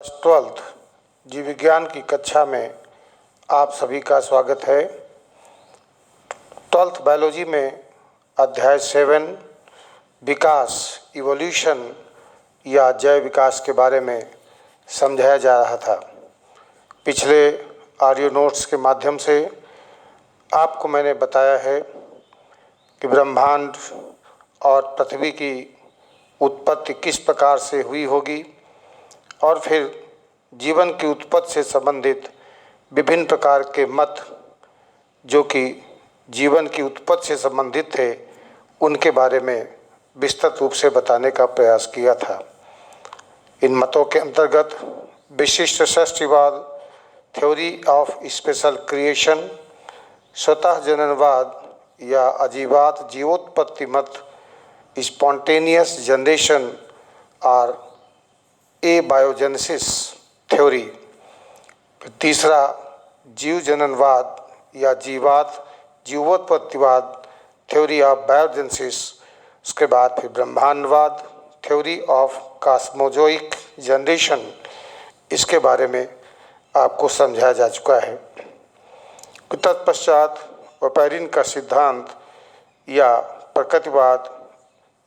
Twelfth जीव विज्ञान की कक्षा में आप सभी का स्वागत है। ट्वेल्थ बायोलॉजी में अध्याय 7 विकास इवोल्यूशन या जैव विकास के बारे में समझाया जा रहा था। पिछले ऑडियो नोट्स के माध्यम से आपको मैंने बताया है कि ब्रह्मांड और पृथ्वी की उत्पत्ति किस प्रकार से हुई होगी और फिर जीवन की उत्पत्ति से संबंधित विभिन्न प्रकार के मत जो कि जीवन की उत्पत्ति से संबंधित थे उनके बारे में विस्तृत रूप से बताने का प्रयास किया था। इन मतों के अंतर्गत विशिष्ट सृष्टिवाद, थ्योरी ऑफ स्पेशल क्रिएशन, स्वतः जननवाद या अजीवाद जीवोत्पत्ति मत, स्पॉन्टेनियस जनरेशन और एबायोजेनेसिस थ्योरी, तीसरा जीव जननवाद या जीवाद जीवोत्पत्तिवाद, थ्योरी ऑफ बायोजेनेसिस, उसके बाद फिर ब्रह्मांडवाद, थ्योरी ऑफ कॉस्मोजोइक जनरेशन, इसके बारे में आपको समझाया जा चुका है। तत्पश्चात ओपेरिन का सिद्धांत या प्रकृतिवाद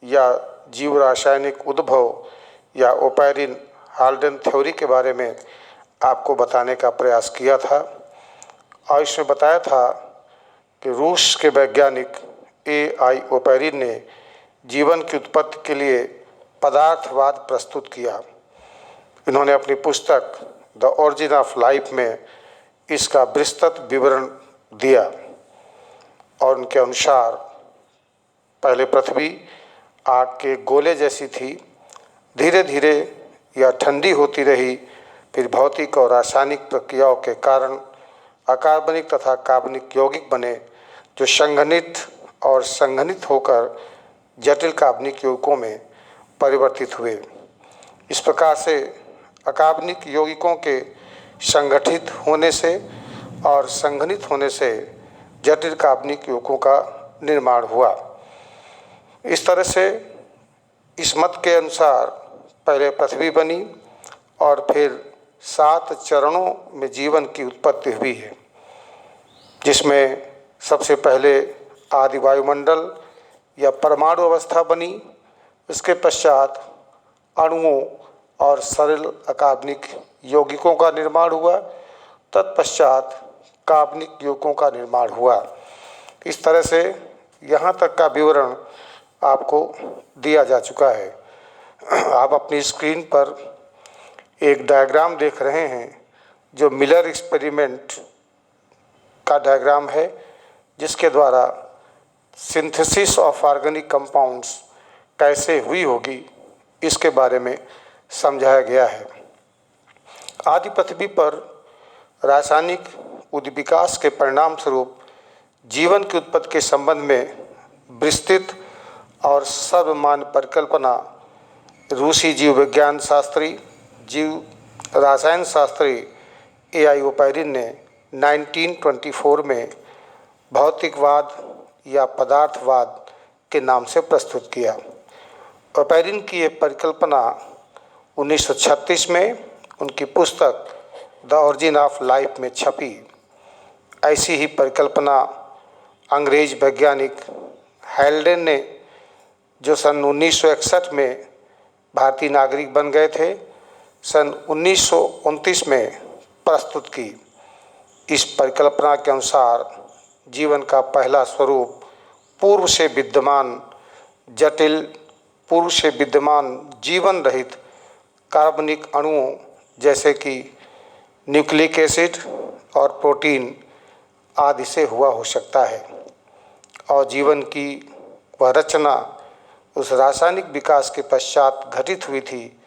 या जीव रासायनिक उद्भव या ओपेरिन हाल्डेन थ्योरी के बारे में आपको बताने का प्रयास किया था और इसमें बताया था कि रूस के वैज्ञानिक A.I. ओपेरिन ने जीवन की उत्पत्ति के लिए पदार्थवाद प्रस्तुत किया। इन्होंने अपनी पुस्तक द ओरिजिन ऑफ लाइफ में इसका विस्तृत विवरण दिया और उनके अनुसार पहले पृथ्वी आग के गोले जैसी थी, धीरे धीरे यह ठंडी होती रही, फिर भौतिक और रासायनिक प्रक्रियाओं के कारण अकार्बनिक तथा कार्बनिक यौगिक बने जो संघनित होकर जटिल कार्बनिक यौगिकों में परिवर्तित हुए। इस प्रकार से अकार्बनिक यौगिकों के संगठित होने से और संघनित होने से जटिल कार्बनिक यौगिकों का निर्माण हुआ। इस तरह से इस मत के अनुसार पहले पृथ्वी बनी और फिर 7 चरणों में जीवन की उत्पत्ति हुई है, जिसमें सबसे पहले आदि वायुमंडल या परमाणु अवस्था बनी। इसके पश्चात अणुओं और सरल अकार्बनिक यौगिकों का निर्माण हुआ, तत्पश्चात कार्बनिक यौगिकों का निर्माण हुआ। इस तरह से यहाँ तक का विवरण आपको दिया जा चुका है। आप अपनी स्क्रीन पर एक डायग्राम देख रहे हैं जो मिलर एक्सपेरिमेंट का डायग्राम है, जिसके द्वारा सिंथेसिस ऑफ ऑर्गेनिक कंपाउंड्स कैसे हुई होगी इसके बारे में समझाया गया है। आदि पृथ्वी पर रासायनिक उद्विकास के परिणाम स्वरूप जीवन की उत्पत्ति के संबंध में विस्तृत और सर्वमान्य परिकल्पना रूसी जीव विज्ञान शास्त्री, जीव रसायन शास्त्री A.I. ओपेरिन ने 1924 में भौतिकवाद या पदार्थवाद के नाम से प्रस्तुत किया। ओपेरिन की यह परिकल्पना 1936 में उनकी पुस्तक द ओरिजिन ऑफ लाइफ में छपी। ऐसी ही परिकल्पना अंग्रेज वैज्ञानिक हैल्डेन ने, जो सन 1961 में भारतीय नागरिक बन गए थे, सन 1929 में प्रस्तुत की। इस परिकल्पना के अनुसार जीवन का पहला स्वरूप पूर्व से विद्यमान जीवन रहित कार्बनिक अणुओं जैसे कि न्यूक्लिक एसिड और प्रोटीन आदि से हुआ हो सकता है और जीवन की वह रचना उस रासायनिक विकास के पश्चात घटित हुई थी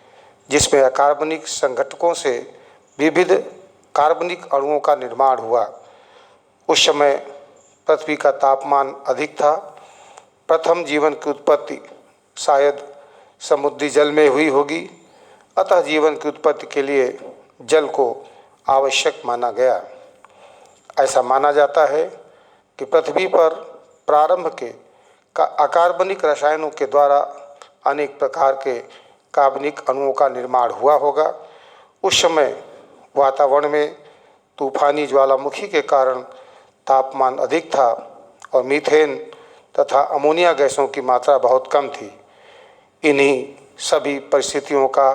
जिसमें अकार्बनिक संघटकों से विविध कार्बनिक अणुओं का निर्माण हुआ। उस समय पृथ्वी का तापमान अधिक था। प्रथम जीवन की उत्पत्ति शायद समुद्री जल में हुई होगी, अतः जीवन की उत्पत्ति के लिए जल को आवश्यक माना गया। ऐसा माना जाता है कि पृथ्वी पर प्रारंभ के अकार्बनिक रसायनों के द्वारा अनेक प्रकार के कार्बनिक अणुओं का निर्माण हुआ होगा उस समय वातावरण में तूफानी ज्वालामुखी के कारण तापमान अधिक था और मीथेन तथा अमोनिया गैसों की मात्रा बहुत कम थी। इन्हीं सभी परिस्थितियों का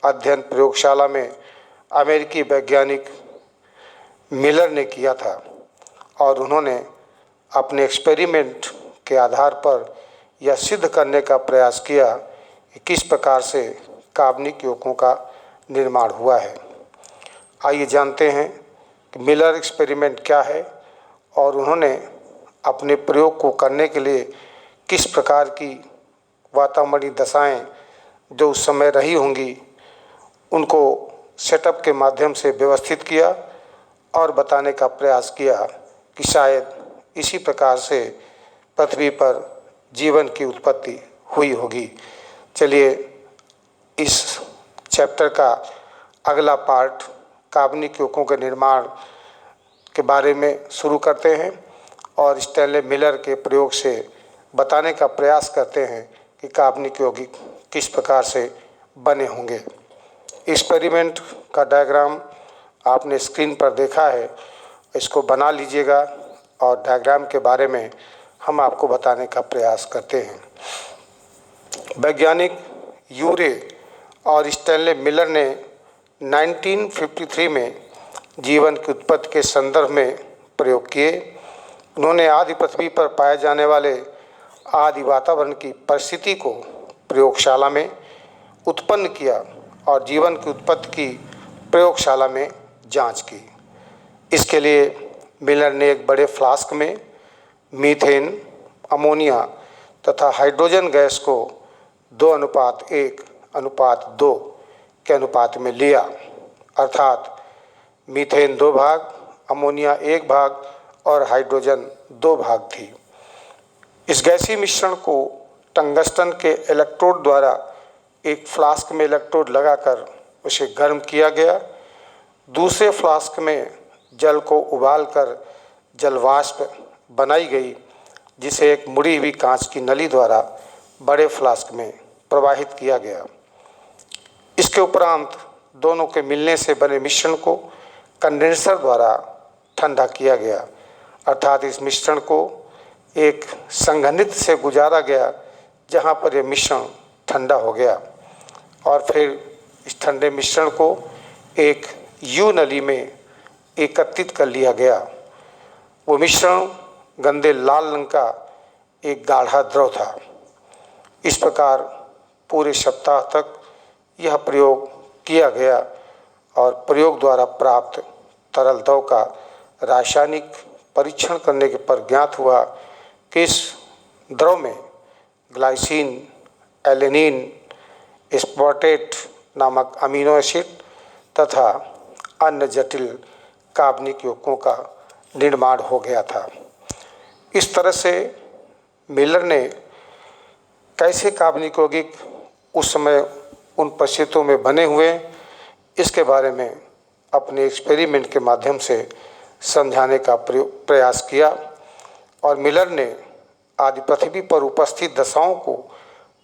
अध्ययन प्रयोगशाला में अमेरिकी वैज्ञानिक मिलर ने किया था और उन्होंने अपने एक्सपेरिमेंट के आधार पर यह सिद्ध करने का प्रयास किया कि किस प्रकार से कार्बनिक यौगिकों का निर्माण हुआ है। आइए जानते हैं कि मिलर एक्सपेरिमेंट क्या है और उन्होंने अपने प्रयोग को करने के लिए किस प्रकार की वातावरणीय दशाएं जो उस समय रही होंगी उनको सेटअप के माध्यम से व्यवस्थित किया और बताने का प्रयास किया कि शायद इसी प्रकार से पृथ्वी पर जीवन की उत्पत्ति हुई होगी। चलिए इस चैप्टर का अगला पार्ट कार्बनिक यौगिकों के निर्माण के बारे में शुरू करते हैं और स्टैनले मिलर के प्रयोग से बताने का प्रयास करते हैं कि कार्बनिक यौगिक किस प्रकार से बने होंगे। एक्सपेरिमेंट का डायग्राम आपने स्क्रीन पर देखा है, इसको बना लीजिएगा और डायग्राम के बारे में हम आपको बताने का प्रयास करते हैं। वैज्ञानिक यूरे और स्टैनले मिलर ने 1953 में जीवन की उत्पत्ति के संदर्भ में प्रयोग किए। उन्होंने आदि पृथ्वी पर पाए जाने वाले आदि वातावरण की परिस्थिति को प्रयोगशाला में उत्पन्न किया और जीवन की उत्पत्ति की प्रयोगशाला में जांच की। इसके लिए मिलर ने एक बड़े फ्लास्क में मीथेन, अमोनिया तथा हाइड्रोजन गैस को 2:1:2 के अनुपात में लिया, अर्थात मीथेन 2 भाग, अमोनिया 1 भाग और हाइड्रोजन 2 भाग थी। इस गैसीय मिश्रण को टंगस्टन के इलेक्ट्रोड द्वारा एक फ्लास्क में इलेक्ट्रोड लगाकर उसे गर्म किया गया। दूसरे फ्लास्क में जल को उबालकर जलवाष्प बनाई गई, जिसे एक मुड़ी हुई कांच की नली द्वारा बड़े फ्लास्क में प्रवाहित किया गया। इसके उपरांत दोनों के मिलने से बने मिश्रण को कंडेंसर द्वारा ठंडा किया गया, अर्थात इस मिश्रण को एक संघनित्र से गुजारा गया जहां पर यह मिश्रण ठंडा हो गया और फिर इस ठंडे मिश्रण को एक यू नली में एकत्रित कर लिया गया। वो मिश्रण गंदे लाल रंग का एक गाढ़ा द्रव था। इस प्रकार पूरे सप्ताह तक यह प्रयोग किया गया और प्रयोग द्वारा प्राप्त तरल द्रव का रासायनिक परीक्षण करने के पर ज्ञात हुआ कि इस द्रव में ग्लाइसिन, एलेनिन, एस्पार्टेट नामक अमीनो एसिड तथा अन्य जटिल कार्बनिक यौगिकों का निर्माण हो गया था। इस तरह से मिलर ने कैसे कार्बनिक यौगिक उस समय उन परिस्थितियों में बने हुए इसके बारे में अपने एक्सपेरिमेंट के माध्यम से समझाने का प्रयास किया और मिलर ने आदि पृथ्वी पर उपस्थित दशाओं को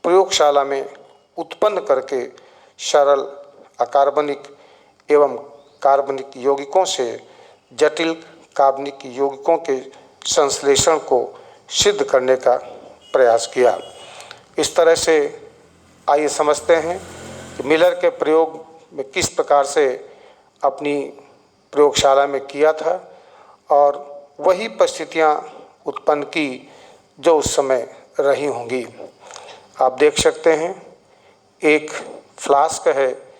प्रयोगशाला में उत्पन्न करके सरल अकार्बनिक एवं कार्बनिक यौगिकों से जटिल कार्बनिक यौगिकों के संश्लेषण को सिद्ध करने का प्रयास किया। इस तरह से आइए समझते हैं कि मिलर के प्रयोग में किस प्रकार से अपनी प्रयोगशाला में किया था और वही परिस्थितियां उत्पन्न की जो उस समय रही होंगी। आप देख सकते हैं एक फ्लास्क है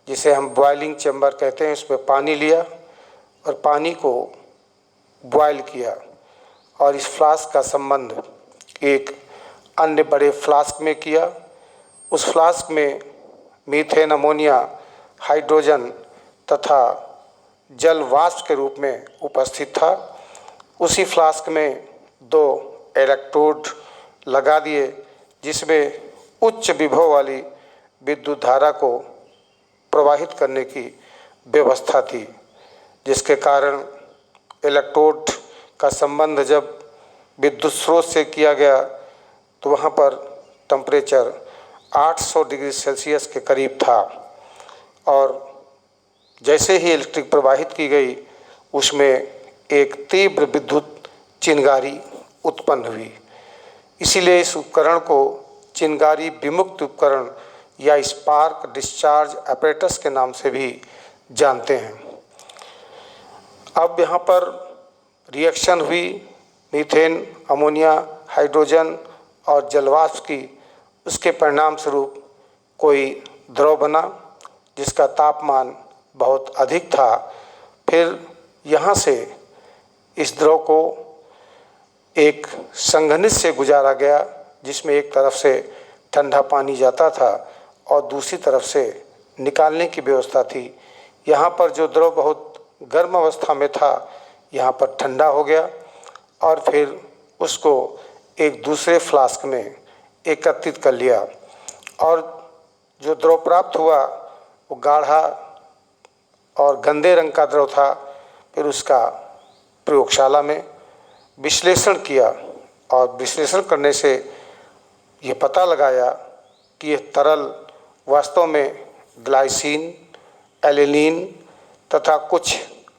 जिसे हम बॉयलिंग चैम्बर कहते हैं, उसमें पानी लिया और पानी को बॉयल किया और इस फ्लास्क का संबंध एक अन्य बड़े फ्लास्क में किया। उस फ्लास्क में मीथेन, अमोनिया, हाइड्रोजन तथा जल वाष्प के रूप में उपस्थित था। उसी फ्लास्क में 2 इलेक्ट्रोड लगा दिए जिसमें उच्च विभव वाली विद्युत धारा को प्रवाहित करने की व्यवस्था थी, जिसके कारण इलेक्ट्रोड का संबंध जब विद्युत स्रोत से किया गया तो वहाँ पर टेम्परेचर 800 डिग्री सेल्सियस के करीब था और जैसे ही इलेक्ट्रिक प्रवाहित की गई उसमें एक तीव्र विद्युत चिनगारी उत्पन्न हुई। इसीलिए इस उपकरण को चिनगारी विमुक्त उपकरण या स्पार्क डिस्चार्ज apparatus के नाम से भी जानते हैं। अब यहाँ पर रिएक्शन हुई मीथेन, अमोनिया, हाइड्रोजन और जलवाष्प की। उसके परिणाम स्वरूप कोई द्रव बना जिसका तापमान बहुत अधिक था। फिर यहाँ से इस द्रव को एक संघनित से गुजारा गया जिसमें एक तरफ से ठंडा पानी जाता था और दूसरी तरफ से निकालने की व्यवस्था थी। यहाँ पर जो द्रव बहुत गर्म अवस्था में था यहाँ पर ठंडा हो गया और फिर उसको एक दूसरे फ्लास्क में एकत्रित कर लिया और जो द्रव प्राप्त हुआ वो गाढ़ा और गंदे रंग का द्रव था। फिर उसका प्रयोगशाला में विश्लेषण किया और विश्लेषण करने से ये पता लगाया कि यह तरल वास्तव में ग्लाइसिन, एलिनीन तथा कुछ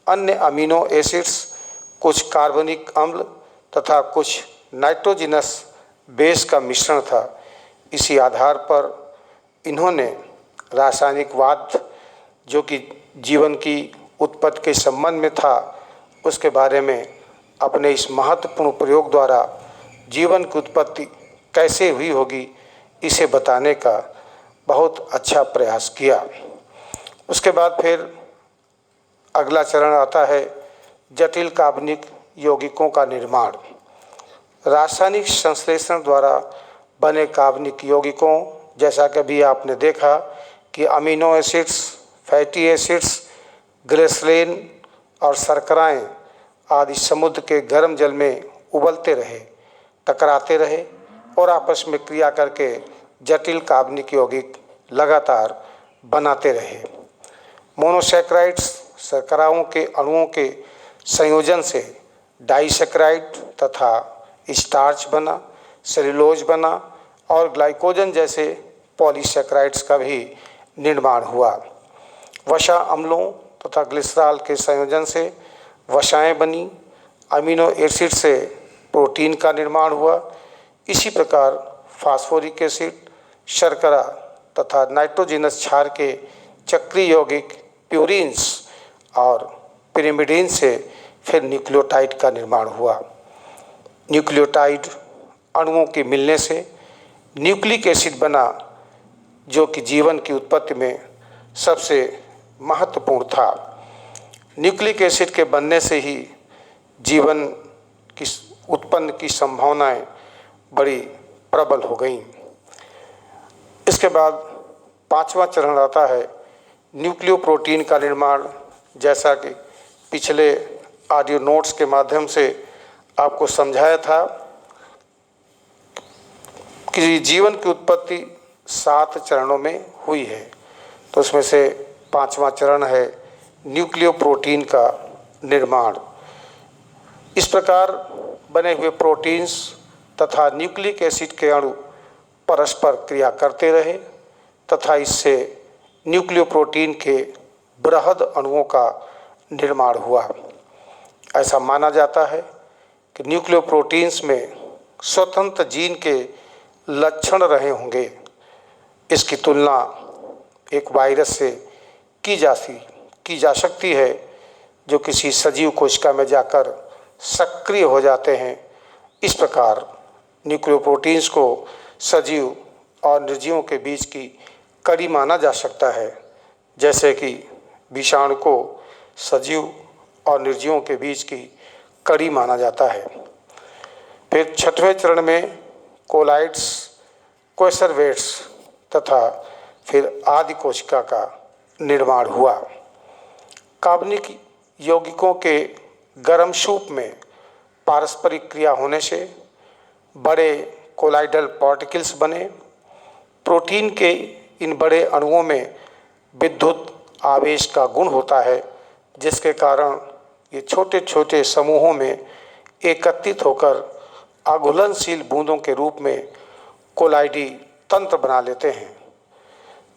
अन्य अमीनो एसिड्स, कुछ कार्बनिक अम्ल तथा कुछ नाइट्रोजिनस बेस का मिश्रण था। इसी आधार पर इन्होंने रासायनिकवाद जो कि जीवन की उत्पत्ति के संबंध में था उसके बारे में अपने इस महत्वपूर्ण प्रयोग द्वारा जीवन की उत्पत्ति कैसे हुई होगी इसे बताने का बहुत अच्छा प्रयास किया। उसके बाद फिर अगला चरण आता है जटिल कार्बनिक यौगिकों का निर्माण। रासायनिक संश्लेषण द्वारा बने कार्बनिक यौगिकों जैसा कि अभी आपने देखा कि amino acids, fatty acids, glycerine और शर्कराएं आदि समुद्र के गर्म जल में उबलते रहे, टकराते रहे और आपस में क्रिया करके जटिल कार्बनिक यौगिक लगातार बनाते रहे। मोनोसैकेराइड्स शर्कराओं के अणुओं के संयोजन से डाइसैकेराइड तथा स्टार्च बना, सेलुलोज बना और ग्लाइकोजन जैसे पॉलीसैकेराइड्स का भी निर्माण हुआ। वसा अम्लों तथा ग्लिसरॉल के संयोजन से वसाएं बनी, अमीनो एसिड से प्रोटीन का निर्माण हुआ। इसी प्रकार फास्फोरिक एसिड, शर्करा तथा नाइट्रोजिनस क्षार के चक्रीय यौगिक प्यूरिन्स और पिरिमिडीन से फिर न्यूक्लियोटाइड का निर्माण हुआ। न्यूक्लियोटाइड अणुओं के मिलने से न्यूक्लिक एसिड बना जो कि जीवन की उत्पत्ति में सबसे महत्वपूर्ण था। न्यूक्लिक एसिड के बनने से ही जीवन की उत्पन्न की संभावनाएं बड़ी प्रबल हो गईं। इसके बाद पांचवा चरण आता है न्यूक्लियोप्रोटीन का निर्माण। जैसा कि पिछले ऑडियो नोट्स के माध्यम से आपको समझाया था कि जीवन की उत्पत्ति 7 चरणों में हुई है, तो उसमें से पांचवा चरण है न्यूक्लियोप्रोटीन का निर्माण। इस प्रकार बने हुए प्रोटीन्स तथा न्यूक्लिक एसिड के अणु परस्पर क्रिया करते रहे तथा इससे न्यूक्लियोप्रोटीन के बृहद अणुओं का निर्माण हुआ। ऐसा माना जाता है कि न्यूक्लियोप्रोटीन्स में स्वतंत्र जीन के लक्षण रहे होंगे। इसकी तुलना एक वायरस से की जा सकती है जो किसी सजीव कोशिका में जाकर सक्रिय हो जाते हैं। इस प्रकार न्यूक्लियोप्रोटीन्स को सजीव और निर्जीवों के बीच की कड़ी माना जा सकता है, जैसे कि विषाणु को सजीव और निर्जीवों के बीच की कड़ी माना जाता है। फिर छठवें चरण में कोलाइड्स, कोएसरवेट्स तथा फिर आदि कोशिका का निर्माण हुआ। कार्बनिक यौगिकों के गर्म सूप में पारस्परिक क्रिया होने से बड़े कोलाइडल पार्टिकल्स बने। प्रोटीन के इन बड़े अणुओं में विद्युत आवेश का गुण होता है, जिसके कारण ये छोटे छोटे समूहों में एकत्रित होकर अघुलनशील बूंदों के रूप में कोलाइडी तंत्र बना लेते हैं,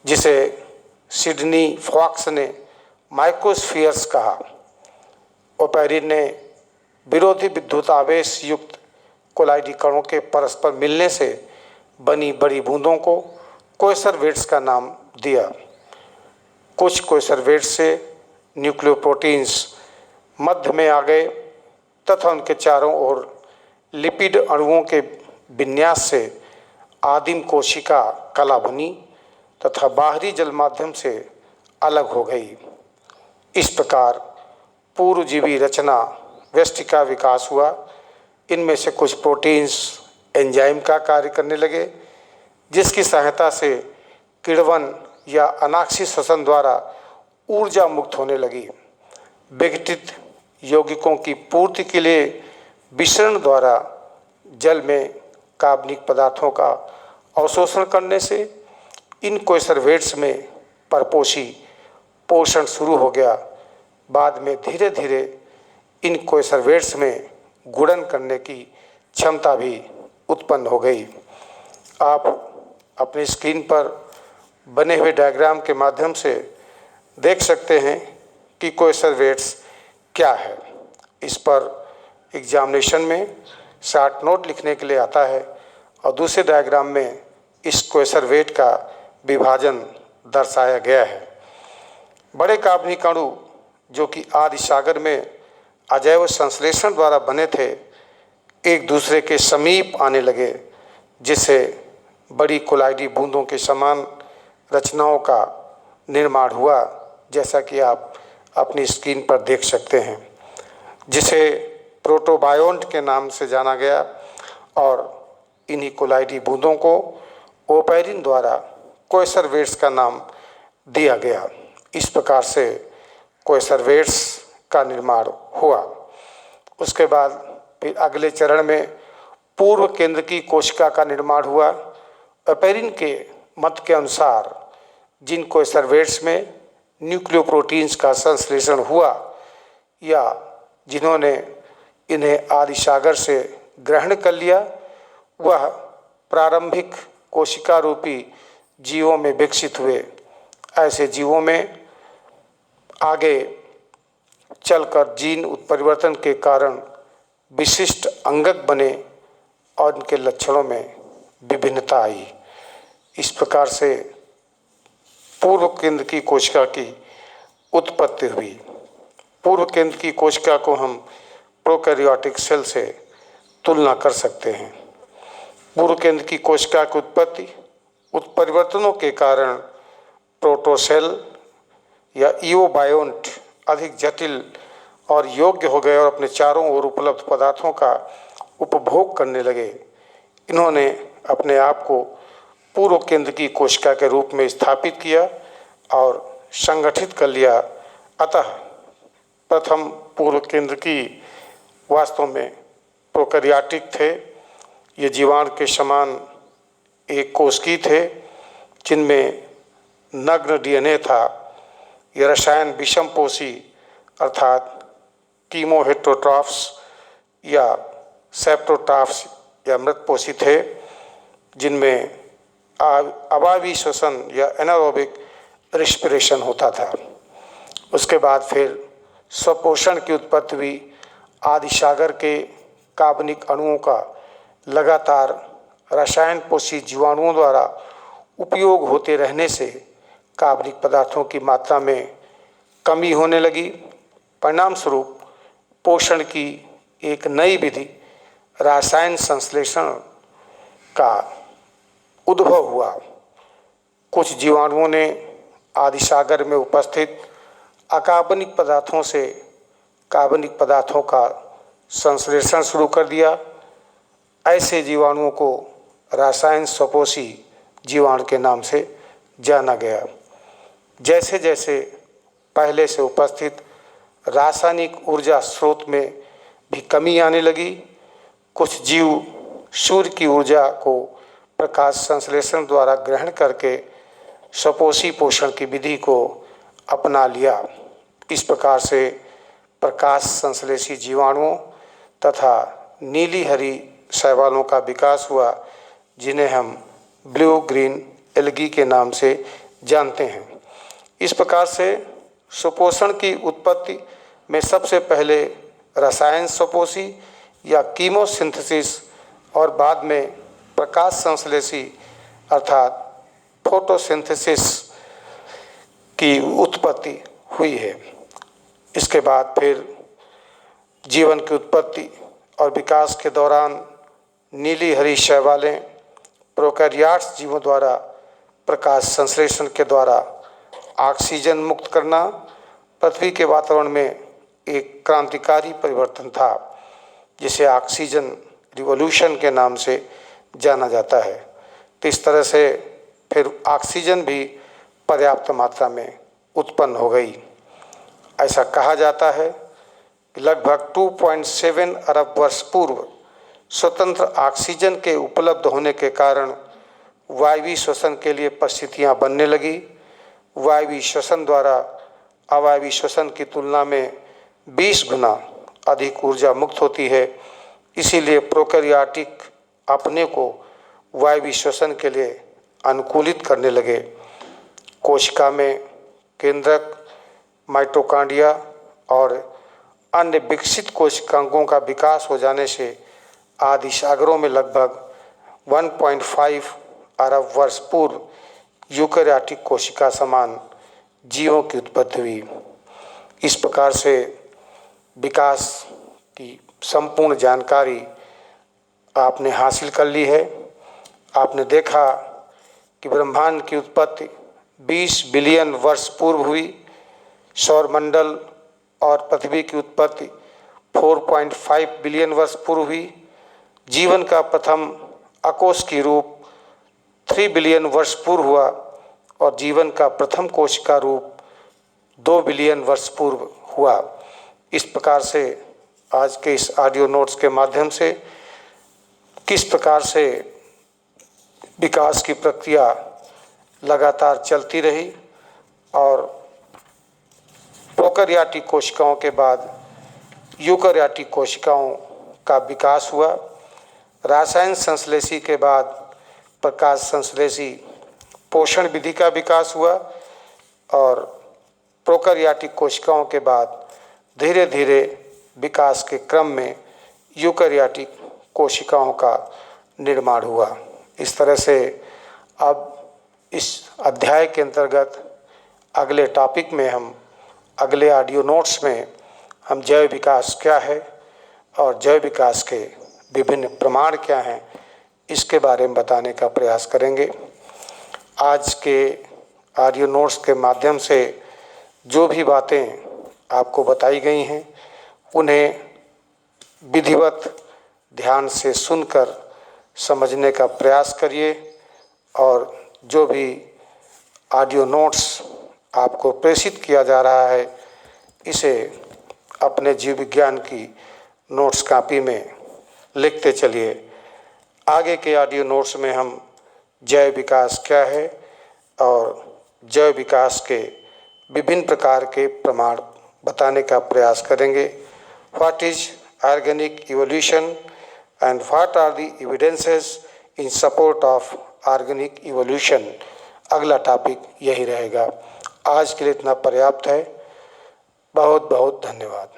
जिसे सिडनी फॉक्स ने माइक्रोस्फीयर्स कहा। ओपेरिन ने विरोधी विद्युत आवेश युक्त कोलाइडी कणों के परस्पर मिलने से बनी बड़ी बूंदों को कोएसरवेट्स का नाम दिया। कुछ कोएसरवेट्स से न्यूक्लियोप्रोटीन्स मध्य में आ गए तथा उनके चारों ओर लिपिड अणुओं के विन्यास से आदिम कोशिका कला बनी तथा बाहरी जल माध्यम से अलग हो गई। इस प्रकार पूर्वजीवी रचना व्यष्टि का विकास हुआ। इनमें से कुछ प्रोटीन्स एंजाइम का कार्य करने लगे, जिसकी सहायता से किण्वन या अनाक्षी श्वसन द्वारा ऊर्जा मुक्त होने लगी। विघटित यौगिकों की पूर्ति के लिए विसरण द्वारा जल में कार्बनिक पदार्थों का अवशोषण करने से इन कोएसरवेट्स में परपोषी पोषण शुरू हो गया। बाद में धीरे धीरे इन कोएसरवेट्स में गुणन करने की क्षमता भी उत्पन्न हो गई। आप अपनी स्क्रीन पर बने हुए डायग्राम के माध्यम से देख सकते हैं कि कोएसरवेट्स क्या है। इस पर एग्जामिनेशन में शॉर्ट नोट लिखने के लिए आता है और दूसरे डायग्राम में इस कोएसरवेट का विभाजन दर्शाया गया है। बड़े कार्बनिक अणु जो कि आदि सागर में अजैव संश्लेषण द्वारा बने थे, एक दूसरे के समीप आने लगे, जिससे बड़ी कोलाइडी बूंदों के समान रचनाओं का निर्माण हुआ, जैसा कि आप अपनी स्क्रीन पर देख सकते हैं, जिसे प्रोटोबायोन्ट के नाम से जाना गया। और इन्हीं कोलाइडी बूंदों को ओपेरिन द्वारा कोएसरवेट्स का नाम दिया गया। इस प्रकार से कोएसरवेट्स का निर्माण हुआ। उसके बाद फिर अगले चरण में पूर्व केंद्र की कोशिका का निर्माण हुआ। ओपेरिन के मत के अनुसार जिन कोएसरवेट्स में न्यूक्लियोप्रोटीन्स का संश्लेषण हुआ या जिन्होंने इन्हें आदि सागर से ग्रहण कर लिया, वह प्रारंभिक कोशिका रूपी जीवों में विकसित हुए। ऐसे जीवों में आगे चलकर जीन उत्परिवर्तन के कारण विशिष्ट अंगक बने और इनके लक्षणों में विभिन्नता आई। इस प्रकार से पूर्व केंद्र की कोशिका की उत्पत्ति हुई। पूर्व केंद्र की कोशिका को हम प्रोकैरियोटिक सेल से तुलना कर सकते हैं। पूर्व केंद्र की कोशिका की उत्पत्ति उत्परिवर्तनों के कारण प्रोटोसेल या ईओबायोन्ट अधिक जटिल और योग्य हो गए और अपने चारों ओर उपलब्ध पदार्थों का उपभोग करने लगे। इन्होंने अपने आप को पूर्व केंद्र की कोशिका के रूप में स्थापित किया और संगठित कर लिया। अतः प्रथम पूर्व केंद्र की वास्तव में प्रोकैरियोटिक थे। ये जीवाणु के समान एक कोशिकी थे, जिनमें नग्न डीएनए था। ये रसायन विषमपोषी अर्थात कीमोहेटेरोट्रॉफ्स या सेप्टोट्रॉफ्स या मृतपोषी थे, जिनमें अवायवीय श्वसन या एनारोबिक रेस्पिरेशन होता था। उसके बाद फिर स्वपोषण की उत्पत्ति हुई। आदि सागर के कार्बनिक अणुओं का लगातार रसायन पोषी जीवाणुओं द्वारा उपयोग होते रहने से कार्बनिक पदार्थों की मात्रा में कमी होने लगी। परिणाम स्वरूप पोषण की एक नई विधि रासायन संश्लेषण का उद्भव हुआ। कुछ जीवाणुओं ने आदि सागर में उपस्थित अकार्बनिक पदार्थों से कार्बनिक पदार्थों का संश्लेषण शुरू कर दिया। ऐसे जीवाणुओं को रासायन स्वपोषी जीवाणु के नाम से जाना गया। जैसे जैसे पहले से उपस्थित रासायनिक ऊर्जा स्रोत में भी कमी आने लगी, कुछ जीव सूर्य की ऊर्जा को प्रकाश संश्लेषण द्वारा ग्रहण करके स्वपोषी पोषण की विधि को अपना लिया। इस प्रकार से प्रकाश संश्लेषी जीवाणुओं तथा नीली हरी शैवालों का विकास हुआ, जिन्हें हम ब्लू ग्रीन एल्गी के नाम से जानते हैं। इस प्रकार से सुपोषण की उत्पत्ति में सबसे पहले रसायन सुपोषी या कीमोसिंथेसिस और बाद में प्रकाश संश्लेषी अर्थात फोटोसिंथेसिस की उत्पत्ति हुई है। इसके बाद फिर जीवन की उत्पत्ति और विकास के दौरान नीली हरी शैवालें प्रोकैरियोट्स जीवों द्वारा प्रकाश संश्लेषण के द्वारा ऑक्सीजन मुक्त करना पृथ्वी के वातावरण में एक क्रांतिकारी परिवर्तन था, जिसे ऑक्सीजन रिवॉल्यूशन के नाम से जाना जाता है। तो इस तरह से फिर ऑक्सीजन भी पर्याप्त मात्रा में उत्पन्न हो गई। ऐसा कहा जाता है कि लगभग 2.7 अरब वर्ष पूर्व स्वतंत्र ऑक्सीजन के उपलब्ध होने के कारण वायवीय श्वसन के लिए परिस्थितियां बनने लगी। वायवीय श्वसन द्वारा अवायवीय श्वसन की तुलना में 20 गुना अधिक ऊर्जा मुक्त होती है। इसीलिए प्रोकैरियोटिक अपने को वायवीय श्वसन के लिए अनुकूलित करने लगे। कोशिका में केंद्रक, माइटोकॉन्ड्रिया और अन्य विकसित कोशिकांगों का विकास हो जाने से आदि सागरों में लगभग 1.5 अरब वर्ष पूर्व यूकेरियोटिक कोशिका समान जीवों की उत्पत्ति हुई। इस प्रकार से विकास की संपूर्ण जानकारी आपने हासिल कर ली है। आपने देखा कि ब्रह्मांड की उत्पत्ति 20 बिलियन वर्ष पूर्व हुई। सौरमंडल और पृथ्वी की उत्पत्ति 4.5 बिलियन वर्ष पूर्व हुई। जीवन का प्रथम अकोष्ठी रूप 3 बिलियन वर्ष पूर्व हुआ और जीवन का प्रथम कोशिका रूप 2 बिलियन वर्ष पूर्व हुआ। इस प्रकार से आज के इस ऑडियो नोट्स के माध्यम से किस प्रकार से विकास की प्रक्रिया लगातार चलती रही और प्रोकैरियोटिक कोशिकाओं के बाद यूकेरियोटिक कोशिकाओं का विकास हुआ। रासायन संश्लेषी के बाद प्रकाश संश्लेषी पोषण विधि का विकास हुआ और प्रोकैरियोटिक कोशिकाओं के बाद धीरे धीरे विकास के क्रम में यूकेरियोटिक कोशिकाओं का निर्माण हुआ। इस तरह से अब इस अध्याय के अंतर्गत अगले टॉपिक में हम अगले ऑडियो नोट्स में हम जैव विकास क्या है और जैव विकास के विभिन्न प्रमाण क्या हैं इसके बारे में बताने का प्रयास करेंगे। आज के ऑडियो नोट्स के माध्यम से जो भी बातें आपको बताई गई हैं उन्हें विधिवत ध्यान से सुनकर समझने का प्रयास करिए और जो भी ऑडियो नोट्स आपको प्रेषित किया जा रहा है इसे अपने जीव विज्ञान की नोट्स कॉपी में लिखते चलिए। आगे के ऑडियो नोट्स में हम जैव विकास क्या है और जैव विकास के विभिन्न प्रकार के प्रमाण बताने का प्रयास करेंगे। What is organic evolution and what are the evidences in support of organic evolution, अगला टॉपिक यही रहेगा। आज के लिए इतना पर्याप्त है। बहुत बहुत धन्यवाद।